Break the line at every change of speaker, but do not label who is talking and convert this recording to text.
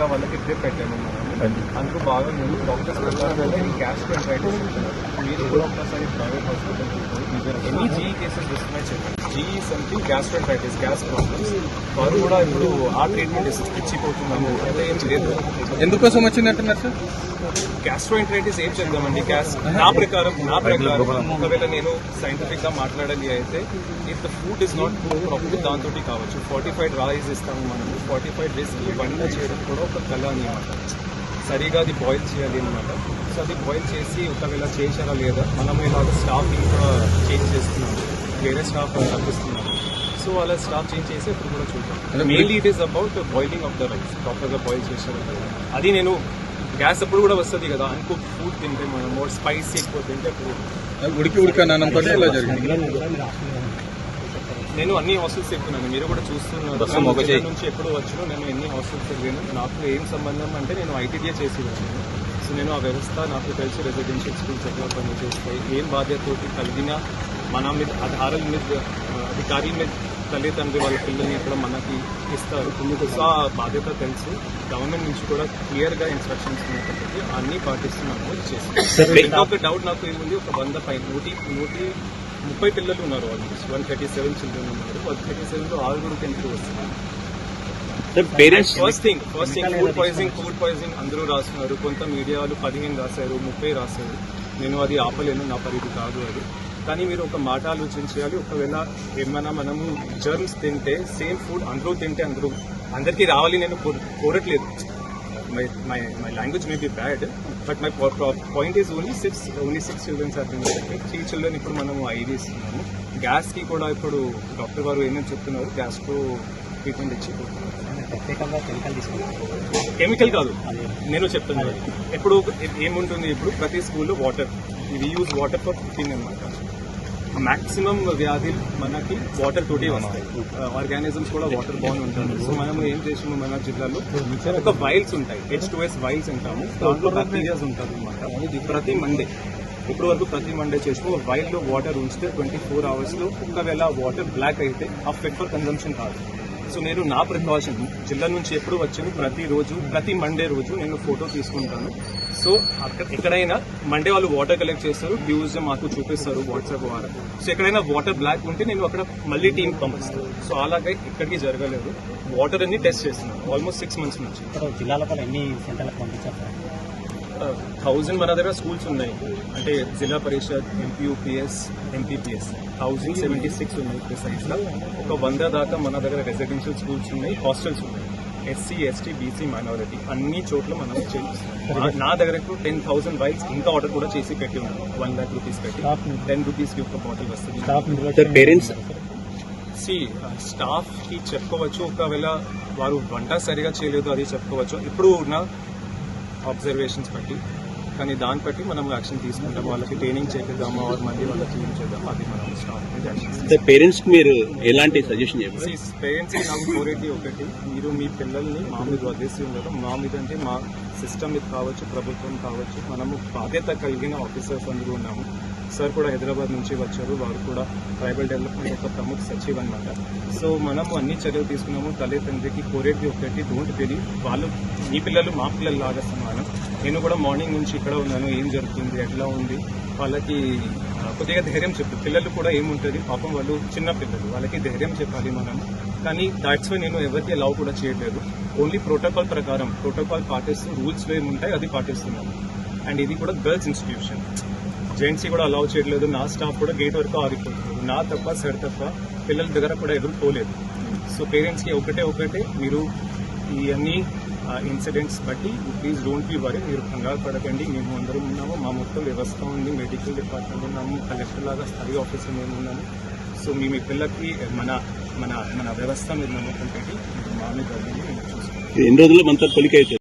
మిగతా వాళ్ళకి ఇద్దరు పెట్టాము మనం. అందుకు బాగా ముందు డాక్టర్స్ ప్రకారంగా ఇది గ్యాస్ట్రోఎంటరైటిస్ అంటున్నారు. మీరు కూడా ఒకసారి ప్రైవేట్ హాస్పిటల్ ఎన్ని జీఈ కేసెస్ వస్తున్నాయి చెప్పండి. GE something gastroenteritis, gas problems. వారు కూడా ఇప్పుడు ఆ ట్రీట్మెంట్ ఇచ్చిపోతున్నాము అంటే ఏం లేదు.
ఎందుకోసం వచ్చిందంటున్నారు సార్?
గ్యాస్ట్రోఎంటరైటిస్ ఏం చేద్దామండి? నా ప్రకారం ఒకవేళ నేను సైంటిఫిక్ గా మాట్లాడాలి అయితే if the food is not proper దాంతో కావచ్చు. 45 రైస్ ఇస్తాము మనము. 45 డేస్ కి వంట చేయడం కూడా ఒక కళ అనమాట. సరిగా అది బాయిల్ చేయాలి అనమాట. సో అది బాయిల్ చేసి ఒకవేళ చేశారా లేదా, మనం ఇలాగ స్టాఫ్ ఇంకా చేంజ్ చేస్తున్నాము, వేరే స్టాఫ్ తప్పిస్తున్నాము. సో అలా స్టాఫ్ చేంజ్ చేసి ఇప్పుడు కూడా చూద్దాం. Mainly it is about boiling of the rice. ప్రాపర్గా బాయిల్ చేశారు అది. నేను గ్యాస్ అప్పుడు కూడా వస్తుంది కదా, అనుకో ఫుడ్ తింటే మనం మోర్ స్పైసీ ఎక్కువ తింటే
ఉడికానంతో ఇలా జరిగింది.
నేను అన్ని హాస్టల్స్ చెప్తున్నాను, మీరు కూడా చూస్తున్నారు. నుంచి ఎప్పుడు వచ్చినా నేను ఎన్ని హాస్టల్స్ వెళ్ళాను. నాకు ఏం సంబంధం అంటే నేను ఐటీడీఏ చేసేవాను. సో నేను ఆ వ్యవస్థ నాకు తెలిసి రెసిడెన్షియల్ స్కూల్స్ ఎట్లా పనిచేస్తాయి, ఏం బాధ్యతతోటి కలిగిన మన మీద ఆధారాల మీద అధికారుల మీద తల్లిదండ్రులు వాళ్ళ పిల్లల్ని ఎక్కడ మనకి ఇస్తారు. సో ఆ బాధ్యత తెలుసు. గవర్నమెంట్ నుంచి కూడా క్లియర్గా ఇన్స్ట్రక్షన్స్ ఉన్నప్పటికీ అన్ని పాటిస్తున్నాము చేస్తాం. ఇంకొక డౌట్ నాకు ఏముంది, ఒక 100 పై 130 పిల్లలు ఉన్నారు. ఆల్మోస్ట్ 137 చిల్డ్రన్ ఉన్నారు. 137లో 6 ఎందుకు వస్తున్నారు? ఫస్ట్ థింగ్ ఫుడ్ పాయిజనింగ్ అందరూ రాస్తున్నారు. కొంత మీడియాలు 15 రాశారు, 30 రాశారు. నేను అది ఆపలేను, నా పరిధి కాదు అది. కానీ మీరు ఒక మాట ఆలోచించాలి. ఒకవేళ ఏమైనా మనము జర్మ్స్ తింటే సేమ్ ఫుడ్ అందరూ తింటే అందరికీ రావాలి నేను కోరట్లేదు. My language may be bad, but my point is only 6 children are being affected. 3 children ఇప్పుడు మనము IV ఇస్తున్నాము. గ్యాస్కి కూడా ఇప్పుడు డాక్టర్ గారు ఏమేమి చెప్తున్నారు, గ్యాస్కు ట్రీట్మెంట్ ఇచ్చిపోతున్నారు. కెమికల్ కాదు, నేను చెప్తున్నాను. ఇప్పుడు ఏముంటుంది, ఇప్పుడు ప్రతి స్కూల్లో వాటర్, ఇది యూజ్ వాటర్ ఫర్ కుకింగ్ అనమాట. మాక్సిమం వ్యాధులు మనకి వాటర్ తోటి వస్తాయి. ఆర్గానిజమ్స్ కూడా వాటర్ బాన్ ఉంటాయి. సో మనం ఏం చేసాము, మన జిల్లాలో ఒక వైల్స్ ఉంటాయి, H2S వైల్స్ అంటాము. దాంట్లో బ్యాక్టీరియాస్ ఉంటుంది అనమాట. ప్రతి మండే ఇప్పుడు వరకు ప్రతి మండే చేసాము. వైల్లో వాటర్ ఉంచితే 24 అవర్స్లో ఒకవేళ వాటర్ బ్లాక్ అయితే ఆ ఫిట్ ఫర్ కన్జంప్షన్ కాదు. సో నేను నా ప్రికాషన్ జిల్లా నుంచి ఎప్పుడు వచ్చాను, ప్రతి మండే రోజు నేను ఫోటో తీసుకుంటాను. సో అక్కడ ఎక్కడైనా మండే వాళ్ళు వాటర్ కలెక్ట్ చేస్తారు, ట్యూస్డే మాకు చూపిస్తారు వాట్సాప్ ద్వారా. సో ఎక్కడైనా వాటర్ బ్లాక్ ఉంటే నేను అక్కడ మళ్ళీ టీం పంపిస్తాను. సో అలాగే ఎక్కడికి జరగలేదు. వాటర్ అన్ని టెస్ట్ చేస్తున్నాను ఆల్మోస్ట్ 6 months నుంచి.
జిల్లాలో ఎన్ని సెంటర్లకు పంపించారు?
1000 మన దగ్గర స్కూల్స్ ఉన్నాయి. అంటే జిల్లా పరిషత్, MPUPS, MPPS 1076 ఉన్నాయి ప్రిసైజ్గా. ఒక 100 దాకా మన దగ్గర రెసిడెన్షియల్ స్కూల్స్ ఉన్నాయి, హాస్టల్స్ ఉన్నాయి. SC, ST, BC, మైనారిటీ అన్ని చోట్ల మనం చేస్తాం. నా దగ్గర 10,000 వైల్స్ ఇంకా ఆర్డర్ కూడా చేసి పెట్టి ఉన్నాను. 1 lakh రూపీస్ పెట్టి 10 రూపీస్కి ఒక బాటిల్ వస్తుంది.
పేరెంట్స్
స్టాఫ్కి చెప్పుకోవచ్చు, ఒకవేళ వారు వంట సరిగా చేయలేదు అది చెప్పుకోవచ్చు ఇప్పుడు ఉన్న అబ్జర్వేషన్స్ బట్టి. కానీ దాన్ని బట్టి మనం యాక్షన్ తీసుకుంటాం. వాళ్ళకి ట్రైనింగ్ చేద్దాము, మళ్ళీ వాళ్ళకి ఏం చేద్దాం, అది మనం స్టాఫ్ మీద యాక్షన్.
పేరెంట్స్ మీరు ఎలాంటి సజెషన్ చెప్పారు?
పేరెంట్స్కి నాకు కోరేది ఒకటి, మీరు మీ పిల్లల్ని మా మీద వదిలేసి ఉండరు. మా మీద అంటే మా సిస్టమ్ మీద కావచ్చు, ప్రభుత్వం కావచ్చు, మనము బాధ్యత కలిగిన ఆఫీసర్స్ అందరూ ఉన్నాము. సార్ కూడా హైదరాబాద్ నుంచి వచ్చారు, వారు కూడా ట్రైబల్ డెవలప్మెంట్ యొక్క ప్రముఖ సచివ్ అనమాట. సో మనము అన్ని చర్యలు తీసుకున్నాము. తల్లిదండ్రికి కోరేది ఒకటి, డోంట్ బిలీవ్ వాళ్ళు మీ పిల్లలు మా పిల్లలు లాగా సమానం. నేను కూడా మార్నింగ్ నుంచి ఇక్కడ ఉన్నాను, ఏం జరుగుతుంది, ఎట్లా ఉంది, వాళ్ళకి కొద్దిగా ధైర్యం చెప్పు. పిల్లలు కూడా ఏముంటుంది పాపం, వాళ్ళు చిన్న పిల్లలు, వాళ్ళకి ధైర్యం చెప్పాలి మనం. కానీ దాట్స్ వై నేను ఎవరికి అలౌ కూడా చేయట్లేదు. ఓన్లీ ప్రోటోకాల్ ప్రకారం ప్రోటోకాల్ పాటిస్తూ రూల్స్లో ఏముంటాయి అది పాటిస్తున్నాము. అండ్ ఇది కూడా గర్ల్స్ ఇన్స్టిట్యూషన్, జెంట్స్కి కూడా అలౌ చేయట్లేదు. నా స్టాఫ్ కూడా గేట్ వరకు ఆగిపోతుంది. నా తప్ప సార్ తప్ప పిల్లల దగ్గర కూడా ఎవరు పోలేదు. సో పేరెంట్స్కి ఒకటే మీరు ఈ అన్ని ఇన్సిడెంట్స్ బట్టి ప్లీజ్ డోంట్ బి వరీ, మీరు కంగారు పడకండి. మేము అందరం ఉన్నాము, మా మొత్తం వ్యవస్థ ఉంది, మెడికల్ డిపార్ట్మెంట్ ఉన్నాము, కలెక్టర్ లాగా స్థాయి ఆఫీసర్ మేము ఉన్నాము. సో మీ పిల్లలకి మన మన మన వ్యవస్థ మీద నమ్మకం పెట్టి మా మీద చూసుకుంటాం.
ఎన్ని రోజుల్లో మనతో తొలికైతే